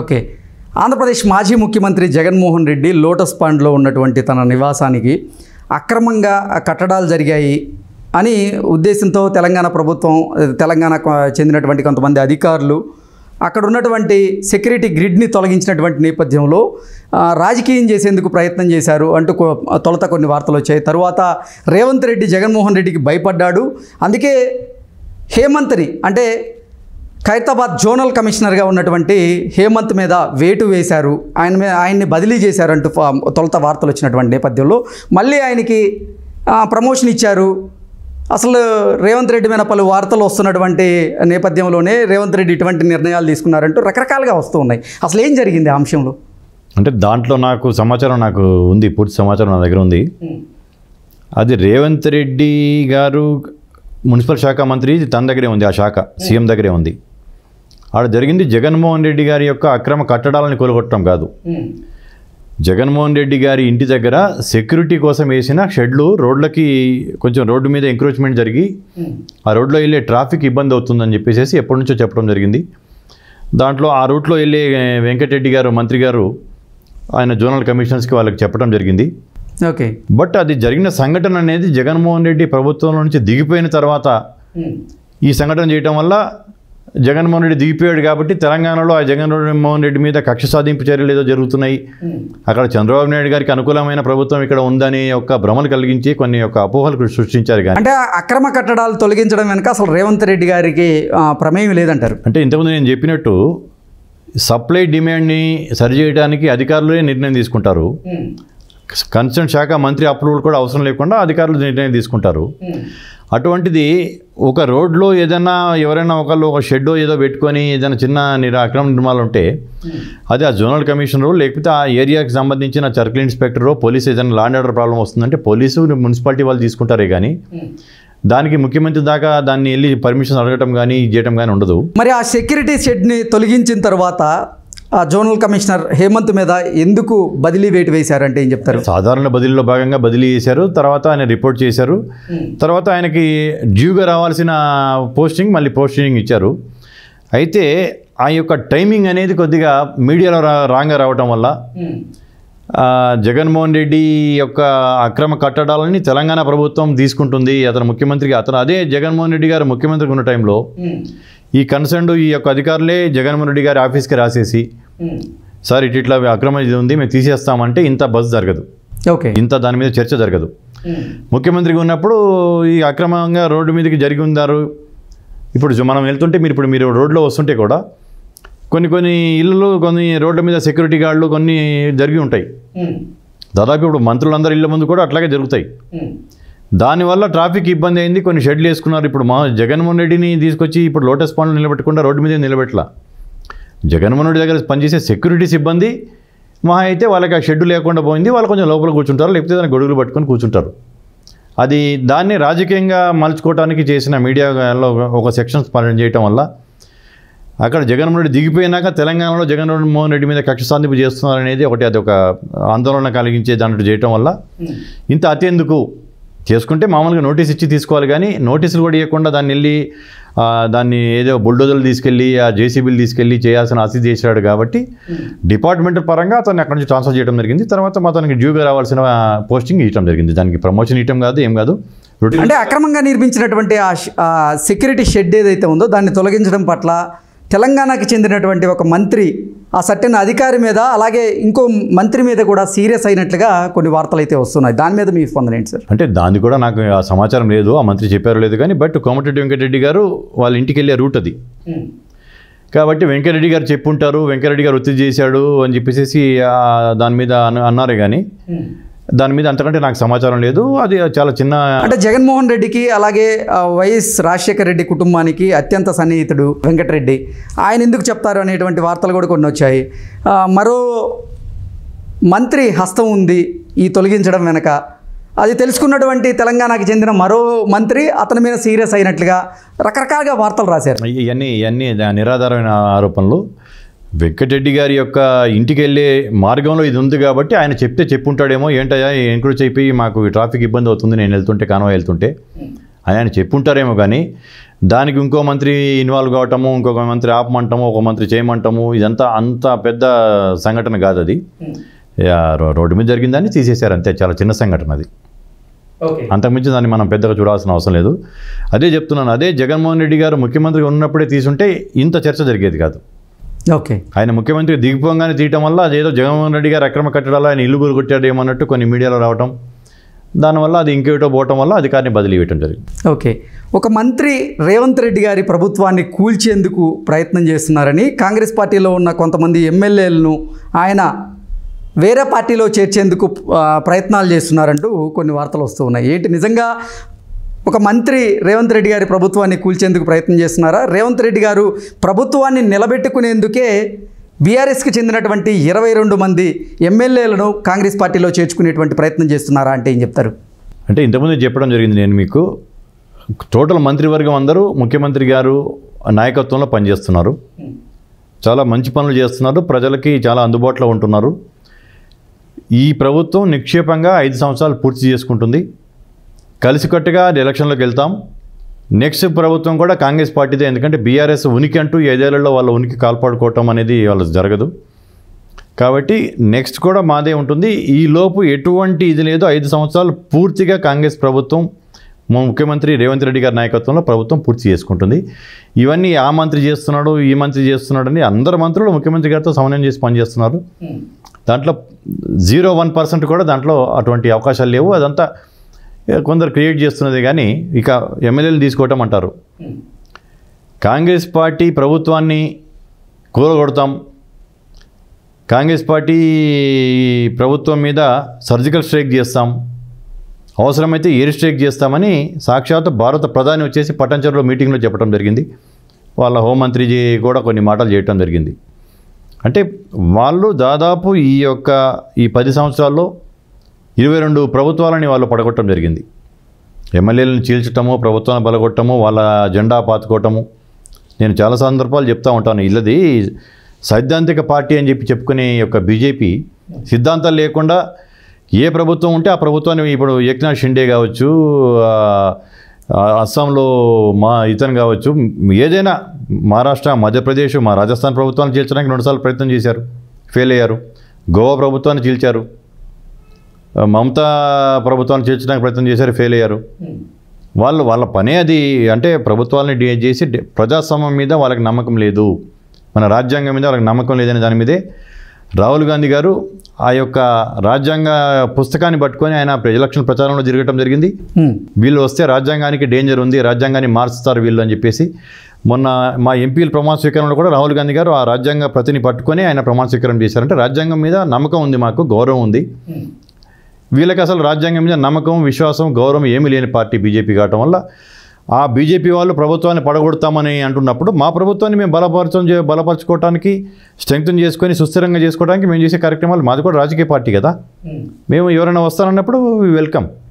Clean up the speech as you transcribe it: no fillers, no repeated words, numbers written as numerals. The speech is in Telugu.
ఓకే. ఆంధ్రప్రదేశ్ మాజీ ముఖ్యమంత్రి జగన్మోహన్ రెడ్డి లోటస్ పాండ్లో ఉన్నటువంటి తన నివాసానికి అక్రమంగా కట్టడాలు జరిగాయి అని ఉద్దేశంతో తెలంగాణ ప్రభుత్వం, తెలంగాణకు చెందినటువంటి కొంతమంది అధికారులు అక్కడ ఉన్నటువంటి సెక్యూరిటీ గ్రిడ్ని తొలగించినటువంటి నేపథ్యంలో రాజకీయం చేసేందుకు ప్రయత్నం చేశారు అంటూ తొలుత కొన్ని వార్తలు వచ్చాయి. తరువాత రేవంత్ రెడ్డి జగన్మోహన్ రెడ్డికి భయపడ్డాడు. అందుకే హేమంత్ని, అంటే ఖైరతాబాద్ జోనల్ కమిషనర్గా ఉన్నటువంటి హేమంత్ మీద వేటు వేశారు, ఆయన్ని బదిలీ చేశారంటూ తొలుత వార్తలు వచ్చినటువంటి నేపథ్యంలో మళ్ళీ ఆయనకి ప్రమోషన్ ఇచ్చారు. అసలు రేవంత్ రెడ్డి మీద పలు వార్తలు వస్తున్నటువంటి నేపథ్యంలోనే రేవంత్ రెడ్డి ఇటువంటి నిర్ణయాలు తీసుకున్నారంటూ రకరకాలుగా వస్తూ ఉన్నాయి. అసలు ఏం జరిగింది ఆ అంశంలో? అంటే దాంట్లో సమాచారం నాకు ఉంది, పూర్తి సమాచారం నా దగ్గర ఉంది. అది రేవంత్ రెడ్డి గారు మున్సిపల్ శాఖ మంత్రి, తన దగ్గరే ఉంది, ఆ శాఖ సీఎం దగ్గరే ఉంది. ఆడ జరిగింది జగన్మోహన్ రెడ్డి గారి యొక్క అక్రమ కట్టడాలను కూలగొట్టడం కాదు. జగన్మోహన్ రెడ్డి గారి ఇంటి దగ్గర సెక్యూరిటీ కోసం వేసిన షెడ్లు రోడ్లకి కొంచెం రోడ్డు మీద ఎంక్రోచ్మెంట్ జరిగి ఆ రోడ్లో వెళ్ళే ట్రాఫిక్ ఇబ్బంది అవుతుందని చెప్పేసి ఎప్పటి నుంచో చెప్పడం జరిగింది. దాంట్లో ఆ రూట్లో వెళ్ళే వెంకటరెడ్డి గారు, మంత్రి గారు, ఆయన జోనల్ కమిషనర్స్కి వాళ్ళకి చెప్పడం జరిగింది. ఓకే. బట్ అది జరిగిన సంఘటన అనేది జగన్మోహన్ రెడ్డి ప్రభుత్వం నుంచి దిగిపోయిన తర్వాత ఈ సంఘటన చేయడం వల్ల జగన్మోహన్ రెడ్డి దిగిపోయాడు కాబట్టి తెలంగాణలో ఆ జగన్మోహన్ రెడ్డి మీద కక్ష సాధింపు చర్యలు ఏదో జరుగుతున్నాయి, అక్కడ చంద్రబాబు నాయుడు గారికి అనుకూలమైన ప్రభుత్వం ఇక్కడ ఉందని ఒక భ్రమలు కలిగించి కొన్ని ఒక అపోహలు సృష్టించారు. కానీ అంటే అక్రమ కట్టడాలు తొలగించడం వెనుక అసలు రేవంత్ రెడ్డి గారికి ప్రమేయం లేదంటారు. అంటే ఇంతకుముందు నేను చెప్పినట్టు సప్లై డిమాండ్ని సరిచేయడానికి అధికారులే నిర్ణయం తీసుకుంటారు. కన్సర్న్ శాఖ మంత్రి అప్రూవల్ కూడా అవసరం లేకుండా అధికారులు నిర్ణయం తీసుకుంటారు. అటువంటిది ఒక రోడ్లో ఏదైనా ఎవరైనా ఒక షెడ్ ఏదో పెట్టుకొని ఏదైనా చిన్న అక్రమ నిర్మాణాలు ఉంటే అది ఆ జోనల్ కమిషనరు, లేకపోతే ఆ ఏరియాకి సంబంధించిన సర్కిల్ ఇన్స్పెక్టరు, పోలీసు ఏదైనా లా అండ్ ఆర్డర్ ప్రాబ్లం వస్తుందంటే పోలీసు, మున్సిపాలిటీ వాళ్ళు తీసుకుంటారే కానీ దానికి ముఖ్యమంత్రి దాకా దాన్ని వెళ్ళి పర్మిషన్ అడగటం కానీ చేయటం కానీ ఉండదు. మరి ఆ సెక్యూరిటీ షెడ్ని తొలగించిన తర్వాత ఆ జోనల్ కమిషనర్ హేమంత్ మీద ఎందుకు బదిలీ వేటు వేశారంటే ఏం చెప్తారు? సాధారణ బదిలీలో భాగంగా బదిలీ చేశారు. తర్వాత ఆయన రిపోర్ట్ చేశారు. తర్వాత ఆయనకి డ్యూగా రావాల్సిన మళ్ళీ పోస్టింగ్ ఇచ్చారు. అయితే ఆ యొక్క టైమింగ్ అనేది కొద్దిగా మీడియాలో రాంగ్గా రావటం వల్ల జగన్మోహన్ రెడ్డి యొక్క అక్రమ కట్టడాలని తెలంగాణ ప్రభుత్వం తీసుకుంటుంది, అతను ముఖ్యమంత్రికి, అదే జగన్మోహన్ రెడ్డి గారు ముఖ్యమంత్రికి ఉన్న టైంలో ఈ కన్సర్న్ ఈ యొక్క అధికారులే జగన్మోహన్ రెడ్డి గారి ఆఫీస్కి రాసేసి సార్ ఇట్లా అక్రమ ఇది ఉంది మేము తీసేస్తామంటే ఇంత బస్ జరగదు. ఓకే. ఇంత దాని మీద చర్చ జరగదు. ముఖ్యమంత్రిగా ఉన్నప్పుడు ఈ అక్రమంగా రోడ్డు మీదకి జరిగి ఉన్నారు. ఇప్పుడు మనం వెళ్తుంటే మీరు రోడ్లో వస్తుంటే కూడా కొన్ని ఇళ్ళు, కొన్ని రోడ్ల మీద సెక్యూరిటీ గార్డులు కొన్ని జరిగి ఉంటాయి. దాదాపు ఇప్పుడు మంత్రులందరి ఇళ్ళ ముందు కూడా అట్లాగే జరుగుతాయి. దానివల్ల ట్రాఫిక్ ఇబ్బంది అయింది. కొన్ని షెడ్లు వేసుకున్నారు. ఇప్పుడు జగన్మోహన్ రెడ్డిని తీసుకొచ్చి ఇప్పుడు లోటస్ పాండ్లో నిలబెట్టకుండా రోడ్డు మీద నిలబెట్టలా. జగన్మోహన్ రెడ్డి దగ్గర పనిచేసే సెక్యూరిటీ సిబ్బంది మహా అయితే వాళ్ళకి ఆ షెడ్డు లేకుండా పోయింది, వాళ్ళు కొంచెం లోపల కూర్చుంటారు, లేకపోతే దాన్ని గొడుగులు పట్టుకొని కూర్చుంటారు. అది దాన్ని రాజకీయంగా మలుచుకోవడానికి చేసిన మీడియాలో ఒక సెక్షన్స్ పని చేయటం వల్ల అక్కడ జగన్మోహన్ రెడ్డి దిగిపోయినాక తెలంగాణలో జగన్మోహన్ రెడ్డి మీద కక్ష సాధింపు చేస్తున్నారనేది అది ఒక ఆందోళన కలిగించే దాంట్లో చేయటం వల్ల ఇంత అతెందుకు చేసుకుంటే మామూలుగా నోటీస్ ఇచ్చి తీసుకోవాలి, కానీ నోటీసులు కూడా ఇవ్వకుండా దాన్ని ఏదో బుల్డోజర్లు తీసుకెళ్ళి ఆ జేసీబీలు తీసుకెళ్ళి చేయాల్సిన ఆస్తి చేశాడు. కాబట్టి డిపార్ట్మెంట్ పరంగా అతన్ని అక్కడి నుంచి ట్రాన్స్ఫర్ చేయడం జరిగింది. తర్వాత అతనికి డ్యూగా రావాల్సిన పోస్టింగ్ ఇవ్వడం జరిగింది. దానికి ప్రమోషన్ ఇవ్వడం కాదు, ఏం కాదు. అంటే అక్రమంగా నిర్మించినటువంటి ఆ సెక్యూరిటీ షెడ్ ఏదైతే ఉందో దాన్ని తొలగించడం పట్ల తెలంగాణకి చెందినటువంటి ఒక మంత్రి, ఆ సర్టెన్ అధికారి మీద, అలాగే ఇంకో మంత్రి మీద కూడా సీరియస్ అయినట్లుగా కొన్ని వార్తలు అయితే వస్తున్నాయి. దాని మీద మీ స్పందన ఏంటి సార్? అంటే దాన్ని కూడా నాకు ఆ సమాచారం లేదు, ఆ మంత్రి చెప్పారో లేదు కానీ, బట్ కోమటిరెడ్డి వెంకటరెడ్డి గారు వాళ్ళ ఇంటికి వెళ్ళే రూట్ అది కాబట్టి వెంకటరెడ్డి గారు చెప్పుంటారు, వెంకటరెడ్డి గారు ఒత్తిడి చేశాడు అని చెప్పేసి దాని మీద అన్నారే కానీ దాని మీద అంతకంటే నాకు సమాచారం లేదు. అది చాలా చిన్న, అంటే జగన్మోహన్ రెడ్డికి అలాగే వైఎస్ రాజశేఖర రెడ్డి కుటుంబానికి అత్యంత సన్నిహితుడు వెంకటరెడ్డి, ఆయన ఎందుకు చెప్తారు అనేటువంటి వార్తలు కూడా కొన్ని వచ్చాయి. మరో మంత్రి హస్తం ఉంది ఈ తొలగించడం వెనక, అది తెలుసుకున్నటువంటి తెలంగాణకి చెందిన మరో మంత్రి అతని మీద సీరియస్ అయినట్లుగా రకరకాలుగా వార్తలు రాశారు. ఇవన్నీ నిరాధారమైన ఆరోపణలు. వెంకటరెడ్డి గారి యొక్క ఇంటికి వెళ్ళే మార్గంలో ఇది ఉంది కాబట్టి ఆయన చెప్పుంటాడేమో, ఏంటయ్యా ఎంక్రోచ్ అయిపోయి మాకు ట్రాఫిక్ ఇబ్బంది అవుతుంది నేను వెళ్తుంటే, కాన్వాయ్ వెళ్తుంటే ఆయన చెప్పుంటారేమో కానీ దానికి ఇంకో మంత్రి ఇన్వాల్వ్ కావటము, ఇంకొక మంత్రి ఆపమంటాము, ఒక మంత్రి చేయమంటాము, ఇదంతా అంత పెద్ద సంఘటన కాదు అది. రోడ్డు మీద జరిగిందని తీసేశారు అంతే, చాలా చిన్న సంఘటన అది. అంతకుమించి దాన్ని మనం పెద్దగా చూడాల్సిన అవసరం లేదు. అదే చెప్తున్నాను, అదే జగన్మోహన్ రెడ్డి గారు ముఖ్యమంత్రిగా ఉన్నప్పుడే తీసుంటే ఇంత చర్చ జరిగేది కాదు. ఓకే, ఆయన ముఖ్యమంత్రి దిగిపోగానే తీయటం వల్ల అదేదో జగన్మోహన్ రెడ్డి గారు అక్రమ కట్టడాలు ఆయన ఇల్లు కొట్టాడు ఏమన్నట్టు కొన్ని మీడియాలో రావటం, దానివల్ల అది ఇంకేటో పోవటం వల్ల అధికారిని బదిలీ ఇవ్వటం జరిగింది. ఓకే, ఒక మంత్రి రేవంత్ రెడ్డి గారి ప్రభుత్వాన్ని కూల్చేందుకు ప్రయత్నం చేస్తున్నారని కాంగ్రెస్ పార్టీలో ఉన్న కొంతమంది ఎమ్మెల్యేలను ఆయన వేరే పార్టీలో చేర్చేందుకు ప్రయత్నాలు చేస్తున్నారంటూ కొన్ని వార్తలు వస్తూ ఉన్నాయి. ఏంటి నిజంగా ఒక మంత్రి రేవంత్ రెడ్డి గారి ప్రభుత్వాన్ని కూల్చేందుకు ప్రయత్నం చేస్తున్నారా? రేవంత్ రెడ్డి గారు ప్రభుత్వాన్ని నిలబెట్టుకునేందుకే బీఆర్ఎస్కి చెందినటువంటి 22 మంది ఎమ్మెల్యేలను కాంగ్రెస్ పార్టీలో చేర్చుకునేటువంటి ప్రయత్నం చేస్తున్నారా అంటే ఏం చెప్తారు? అంటే ఇంతకుముందు చెప్పడం జరిగింది నేను మీకు, టోటల్ మంత్రివర్గం అందరూ ముఖ్యమంత్రి గారు నాయకత్వంలో పనిచేస్తున్నారు, చాలా మంచి పనులు చేస్తున్నారు, ప్రజలకి చాలా అందుబాటులో ఉంటున్నారు. ఈ ప్రభుత్వం నిక్షేపంగా 5 సంవత్సరాలు పూర్తి చేసుకుంటుంది. కలిసికట్టుగా ఎలక్షన్లోకి వెళ్తాం. నెక్స్ట్ ప్రభుత్వం కూడా కాంగ్రెస్ పార్టీదే, ఎందుకంటే బీఆర్ఎస్ ఉనికి అంటూ 5 ఏళ్లలో వాళ్ళ ఉనికి కాల్పాడుకోవటం అనేది వాళ్ళ జరగదు. కాబట్టి నెక్స్ట్ కూడా మాదే ఉంటుంది. ఈ లోపు ఎటువంటి ఇది లేదు, 5 సంవత్సరాలు పూర్తిగా కాంగ్రెస్ ప్రభుత్వం ముఖ్యమంత్రి రేవంత్ రెడ్డి గారి నాయకత్వంలో ప్రభుత్వం పూర్తి చేసుకుంటుంది. ఇవన్నీ ఆ మంత్రి చేస్తున్నాడు, ఈ మంత్రి చేస్తున్నాడు అని అందరు మంత్రులు ముఖ్యమంత్రి గారితో సమన్వయం చేసి పనిచేస్తున్నారు. దాంట్లో 0.1% కూడా దాంట్లో అటువంటి అవకాశాలు లేవు. అదంతా కొందరు క్రియేట్ చేస్తున్నది. కానీ ఇక ఎమ్మెల్యేలు తీసుకోవటం అంటారు. కాంగ్రెస్ పార్టీ ప్రభుత్వాన్ని కూలగొడతాం, కాంగ్రెస్ పార్టీ ప్రభుత్వం మీద సర్జికల్ స్ట్రైక్ చేస్తాం, అవసరమైతే ఎయిర్ స్ట్రైక్ చేస్తామని సాక్షాత్ భారత ప్రధాని వచ్చేసి పట్టణచెరువులో మీటింగ్లో చెప్పడం జరిగింది. వాళ్ళ హోంమంత్రిజీ కూడా కొన్ని మాటలు చేయటం జరిగింది. అంటే వాళ్ళు దాదాపు ఈ 10 సంవత్సరాల్లో 22 ప్రభుత్వాలని వాళ్ళు పడగొట్టడం జరిగింది. ఎమ్మెల్యేలను చీల్చటము, ప్రభుత్వాన్ని బలగొట్టము, వాళ్ళ జెండా పాతుకోవటము. నేను చాలా సందర్భాలు చెప్తూ ఉంటాను, ఇల్లది సైద్ధాంతిక పార్టీ అని చెప్పుకునే యొక్క బీజేపీ సిద్ధాంతాలు లేకుండా ఏ ప్రభుత్వం ఉంటే ఆ ప్రభుత్వాన్ని, ఇప్పుడు ఏక్నాథ్ షిండే కావచ్చు, అస్సాంలో ఇతను కావచ్చు, ఏదైనా మహారాష్ట్ర, మధ్యప్రదేశ్, మా రాజస్థాన్ ప్రభుత్వాన్ని చీల్చడానికి 2 సార్లు ప్రయత్నం చేశారు, ఫెయిల్ అయ్యారు. గోవా ప్రభుత్వాన్ని చీల్చారు, మమతా ప్రభుత్వాన్ని చీల్చడానికి ప్రయత్నం చేశారు, ఫెయిల్ అయ్యారు. వాళ్ళ పనే అది. అంటే ప్రభుత్వాలని చేసి ప్రజాస్వామ్యం మీద వాళ్ళకి నమ్మకం లేదు, మన రాజ్యాంగం మీద వాళ్ళకి నమ్మకం లేదనే దాని మీదే రాహుల్ గాంధీ గారు ఆ యొక్క రాజ్యాంగ పుస్తకాన్ని పట్టుకొని ఆయన ఎలక్షన్ ప్రచారంలో జరగటం జరిగింది. వీళ్ళు వస్తే రాజ్యాంగానికి డేంజర్ ఉంది, రాజ్యాంగాన్ని మార్చుతారు వీళ్ళు అని చెప్పేసి మొన్న మా ఎంపీల ప్రమాణ స్వీకరణలో కూడా రాహుల్ గాంధీ గారు ఆ రాజ్యాంగ ప్రతిని పట్టుకొని ఆయన ప్రమాణ స్వీకారం చేశారంటే రాజ్యాంగం మీద నమ్మకం ఉంది, మాకు గౌరవం ఉంది. వీళ్ళకి అసలు రాజ్యాంగం మీద నమ్మకం, విశ్వాసం, గౌరవం ఏమీ లేని పార్టీ బీజేపీ కావటం వల్ల ఆ బీజేపీ వాళ్ళు ప్రభుత్వాన్ని పడగొడతామని అంటున్నప్పుడు మా ప్రభుత్వాన్ని మేము బలపరచుకోవడానికి, స్ట్రెంగ్తన్ చేసుకొని సుస్థిరంగా చేసుకోవడానికి మేము చేసే కార్యక్రమాలు, మాది కూడా రాజకీయ పార్టీ కదా, మేము ఎవరైనా వస్తారన్నప్పుడు వెల్కమ్.